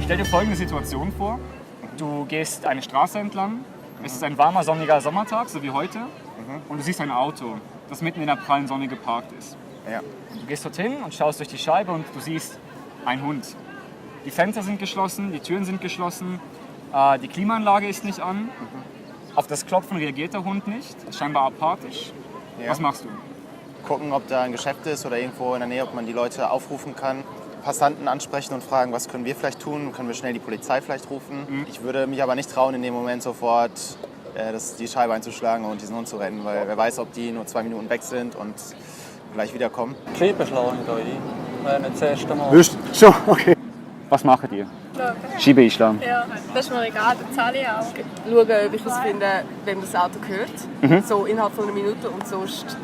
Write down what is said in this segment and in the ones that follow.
Stell dir folgende Situation vor. Du gehst eine Straße entlang. Es ist ein warmer, sonniger Sommertag, so wie heute. Und du siehst ein Auto, das mitten in der prallen Sonne geparkt ist. Ja. Du gehst dorthin und schaust durch die Scheibe und du siehst einen Hund. Die Fenster sind geschlossen, die Türen sind geschlossen, die Klimaanlage ist nicht an. Auf das Klopfen reagiert der Hund nicht, ist scheinbar apathisch. Ja. Was machst du? Gucken, ob da ein Geschäft ist oder irgendwo in der Nähe, ob man die Leute aufrufen kann. Passanten ansprechen und fragen, was können wir vielleicht tun? Können wir schnell die Polizei vielleicht rufen? Ich würde mich aber nicht trauen, in dem Moment sofort die Scheibe einzuschlagen und diesen Hund zu retten, weil wer weiß, ob die nur 2 Minuten weg sind und gleich wiederkommen. Die Scheibe schlage ich da ein. Wäre nicht das erste Mal. Wirst schon, okay. Was macht ihr? Schauen. Scheibe einschlagen. Ja, das ist mir egal, dann zahle ich auch. Schauen, ob ich es finde, wem das Auto gehört. So innerhalb von einer Minute und sonst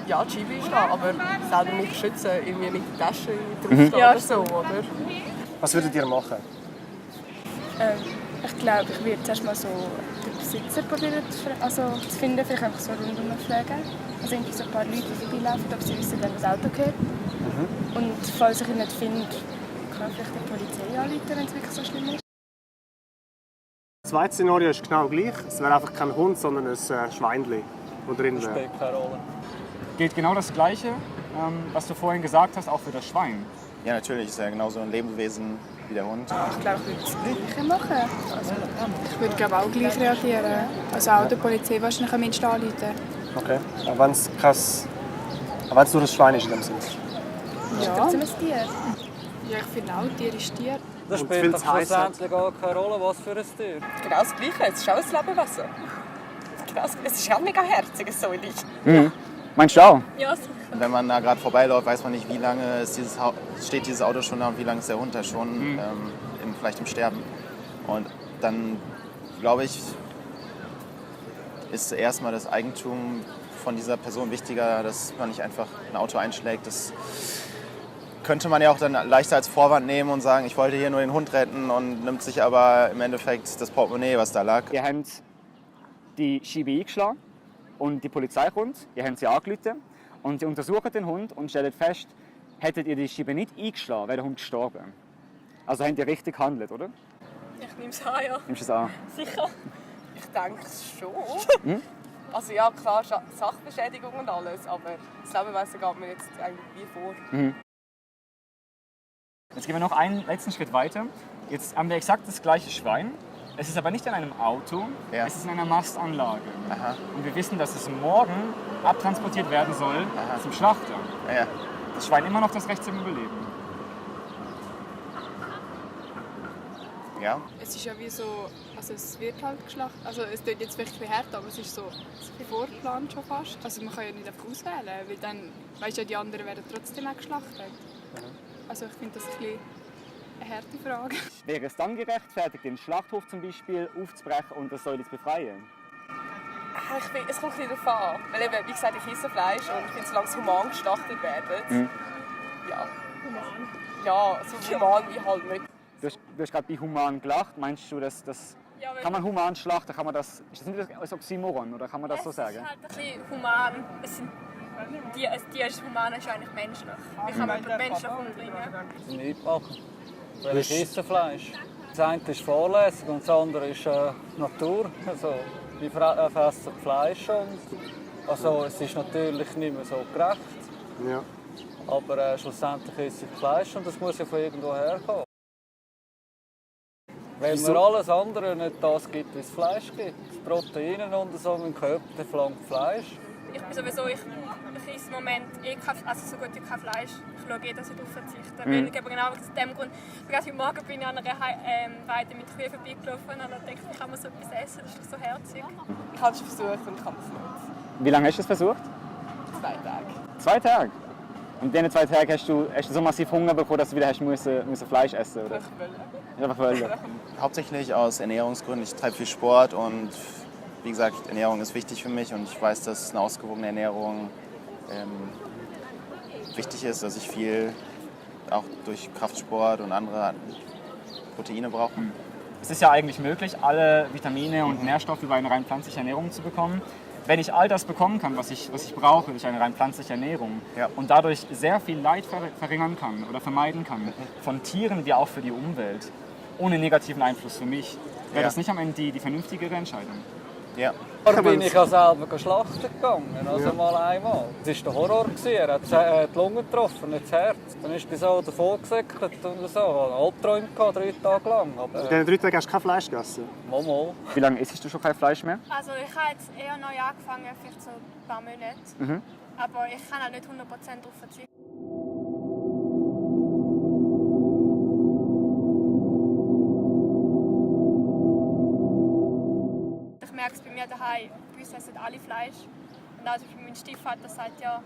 ja, die Scheibe einschlagen. Aber selber mich schützen, irgendwie mit der Tasche drauf Ja, oder so, oder? Was würdet ihr machen? Ich glaube, ich würde zuerst mal so den Besitzer probieren zu finden, vielleicht einfach so rundum fragen. Also irgendwie so ein paar Leute, die vorbeilaufen, ob sie wissen, wem das Auto gehört. Und falls ich ihn nicht finde, kann ich vielleicht die Polizei anrufen, wenn es wirklich so schlimm ist. Das zweite Szenario ist genau gleich. Es wäre einfach kein Hund, sondern ein Schweinchen, das drin wäre. Spielt keine Rolle. Gilt genau das Gleiche, was du vorhin gesagt hast, auch für das Schwein. Ja, natürlich, ist ja genauso ein Lebewesen wie der Hund. Ich glaube, ich würde das Gleiche machen. Ich würde glaube auch gleich reagieren. Also auch der Polizei wahrscheinlich am Menschen anrufen. Okay. Aber wenn es nur das Schwein ist in dem Sinne. Ja. Trotzdem ein Tier. Ja, ich finde auch, Tier ist Tier. Das Und spielt viel doch zu heiß schlussendlich gar keine Rolle, was für ein Tier. Genau das Gleiche, es ist auch ein Lebewesen. Genau es ist auch mega herzig, so nicht. Meinst du auch? Ja, sicher. Und wenn man da gerade vorbeiläuft, weiß man nicht, wie lange steht dieses Auto schon da und wie lange ist der Hund da schon, vielleicht im Sterben. Und dann, glaube ich, ist erstmal das Eigentum von dieser Person wichtiger, dass man nicht einfach ein Auto einschlägt. Das könnte man ja auch dann leichter als Vorwand nehmen und sagen, ich wollte hier nur den Hund retten und nimmt sich aber im Endeffekt das Portemonnaie, was da lag. Ihr habt die Scheibe eingeschlagen und die Polizei kommt, ihr habt sie angerufen und sie untersuchen den Hund und stellen fest, hättet ihr die Scheibe nicht eingeschlagen, wäre der Hund gestorben. Also habt ihr richtig gehandelt, oder? Ich nehme es an, ja. Nimmst du es an? Sicher. Ich denke es schon. Also ja, klar, Sachbeschädigung und alles, aber das Lebewesen geht mir jetzt eigentlich wie vor. Jetzt gehen wir noch einen letzten Schritt weiter. Jetzt haben wir exakt das gleiche Schwein. Es ist aber nicht in einem Auto, Ja. es ist in einer Mastanlage. Aha. Und wir wissen, dass es morgen abtransportiert werden soll zum Schlachter. Ja. Das Schwein immer noch das Recht zum Überleben. Ja. Es ist ja wie so, also es wird halt geschlachtet. Also es klingt jetzt vielleicht ein bisschen hart, aber es ist so vorgeplant schon fast. Also man kann ja nicht einfach auswählen, weil dann, weißt ja, die anderen werden trotzdem auch geschlachtet. Also ich finde das ein bisschen eine harte Frage. Wäre es dann gerechtfertigt, den Schlachthof zum Beispiel aufzubrechen und das Säule zu befreien? Es kommt ein bisschen darauf an. Weil eben, wie gesagt, ich esse Fleisch und ich finde, solange es human geschlachtet wird, ja. Ja, so human wie halt nicht. Du hast gerade bei human gelacht. Meinst du, dass das kann man human schlachten? Kann man das, ist das nicht ein Oxymoron oder kann man das so sagen? Es ist halt ein bisschen human. Ein Tier ist human, ist eigentlich menschlich. Wie kann man menschlich umbringen? Nicht machen. Weil ich esse Fleisch. Das eine ist fahrlässig und das andere ist Natur. Also, wir fressen Fleisch und also, es ist natürlich nicht mehr so gerecht. Ja. Aber schlussendlich esse ich Fleisch und das muss ja von irgendwo herkommen. Wenn mir alles andere nicht das gibt, wie es Fleisch gibt, Proteine und so im Körper, dann verlangt Fleisch. Ich bin sowieso, ich esse im Moment so gut wie kein Fleisch. Ich schaue dass ich darauf verzichte. Weil ich genau aus dem Grund, gerade heute Morgen bin ich an einer Weide mit Kühen vorbeigelaufen und habe gedacht, ich kann mir so etwas essen, das ist doch so herzig. Ich habe es versucht und kann es nicht. Wie lange hast du es versucht? 2 Tage. 2 Tage? Und in diesen 2 Tagen hast du so massiv Hunger bekommen, dass du wieder müssen Fleisch essen oder? Einfach wollen. Hauptsächlich aus Ernährungsgründen. Ich treibe viel Sport und wie gesagt, Ernährung ist wichtig für mich und ich weiß, dass eine ausgewogene Ernährung wichtig ist, dass ich viel auch durch Kraftsport und andere Proteine brauche. Es ist ja eigentlich möglich, alle Vitamine und Nährstoffe über eine rein pflanzliche Ernährung zu bekommen. Wenn ich all das bekommen kann, was ich brauche durch eine rein pflanzliche Ernährung und dadurch sehr viel Leid verringern kann oder vermeiden kann, von Tieren wie auch für die Umwelt, ohne negativen Einfluss für mich. Wäre Ja. das nicht am Ende die vernünftigere Entscheidung? Ja. Da bin ich ja selber schlachten gegangen, also mal einmal. Das war der Horror. Er hat die Lunge getroffen, nicht das Herz. Dann ist er so davon gesäckelt und so. Albträume gehabt, 3 Tage lang. Aber, In diesen 3 Tagen hast du kein Fleisch gegessen? Momo. Wie lange isst du schon kein Fleisch mehr? Also ich habe jetzt eher neu angefangen, vielleicht so ein paar Monate. Aber ich kann auch nicht 100% darauf verzichten. Ich merke es bei mir daheim, bei uns essen alle Fleisch. Und also mein Stiefvater sagt ja,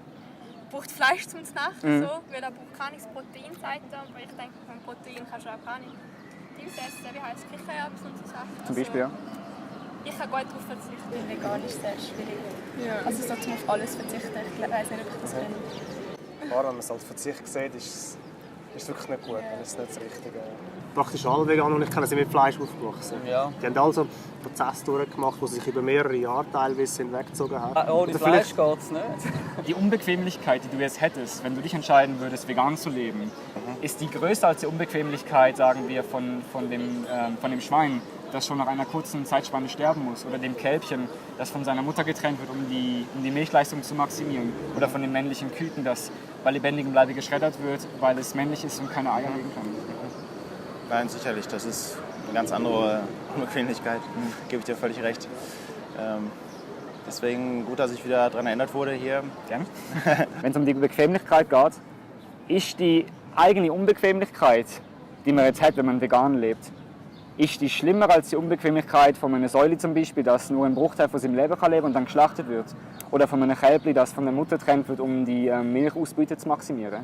braucht Fleisch zum Nacht, so, weil er braucht gar nichts Protein, sagt er. Aber ich denke, von Protein kannst du auch gar nicht Dings essen, wie heißt Kichererbsen und so Sachen. Zum Beispiel, ja. Ich kann gut darauf verzichten. Vegan ist sehr schwierig. Ja. Also so zum auf alles verzichten, ich weiß nicht, ob ich das kann. Klar, wenn man es als Verzicht sieht, ist es wirklich nicht gut. Dann ist es nicht das Richtige. Praktisch alle Veganer, die ich kenne, sind mit Fleisch aufgewachsen. Ja. Die haben also einen Prozess durchgemacht, der sich über mehrere Jahre teilweise hinweggezogen hat. Ohne Oder Fleisch vielleicht- geht es nicht. Die Unbequemlichkeit, die du jetzt hättest, wenn du dich entscheiden würdest, vegan zu leben, ist die größer als die Unbequemlichkeit, sagen wir, von dem Schwein, das schon nach einer kurzen Zeitspanne sterben muss, oder dem Kälbchen, das von seiner Mutter getrennt wird, um die Milchleistung zu maximieren, oder von dem männlichen Küken, das bei lebendigem Leibe geschreddert wird, weil es männlich ist und keine Eier legen kann. Nein, sicherlich. Das ist eine ganz andere Unbequemlichkeit. Gebe ich dir völlig recht. Deswegen gut, dass ich wieder daran erinnert wurde hier. Gerne. Wenn es um die Bequemlichkeit geht, ist die eigene Unbequemlichkeit, die man jetzt hat, wenn man vegan lebt, ist die schlimmer als die Unbequemlichkeit von einer Säule zum Beispiel, das nur einen Bruchteil von seinem Leben kann leben und dann geschlachtet wird? Oder von einem Kälbchen, das von der Mutter getrennt wird, um die Milchausbeute zu maximieren?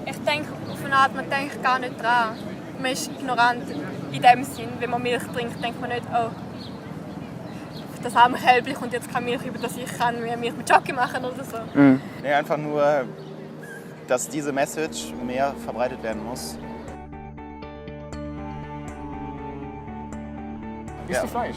Ich denke, auf eine Art, man denkt gar nicht dran. Man ist ignorant in dem Sinn. Wenn man Milch trinkt, denkt man nicht, oh, das arme Kälbchen kommt jetzt keine Milch über, dass ich kann mir Milch mit Jockey machen oder so. Nee, einfach nur, dass diese Message mehr verbreitet werden muss. Isst du Fleisch?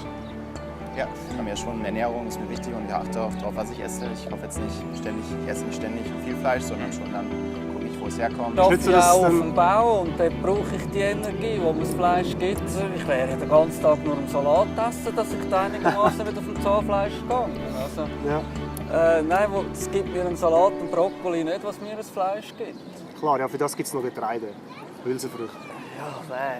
Ja, bei mir schon. Ernährung ist mir wichtig und ich achte auch darauf, was ich esse. Ich kaufe jetzt nicht ständig, ich esse nicht ständig viel Fleisch, sondern schon dann gucke ich, wo es herkommt. Ich arbeite Willst du das ja auch auf dann- dem Bau und dort brauche ich die Energie, die mir das Fleisch gibt. Ich wäre den ganzen Tag nur einen Salat essen, dass ich da einigermaßen wieder auf dem Zahnfleisch gehe. Also, Ja, nein, es gibt mir einen Salat und Brokkoli nicht, was mir das Fleisch gibt. klar, ja, für das gibt es noch Getreide. Hülsenfrüchte. Ja, nein.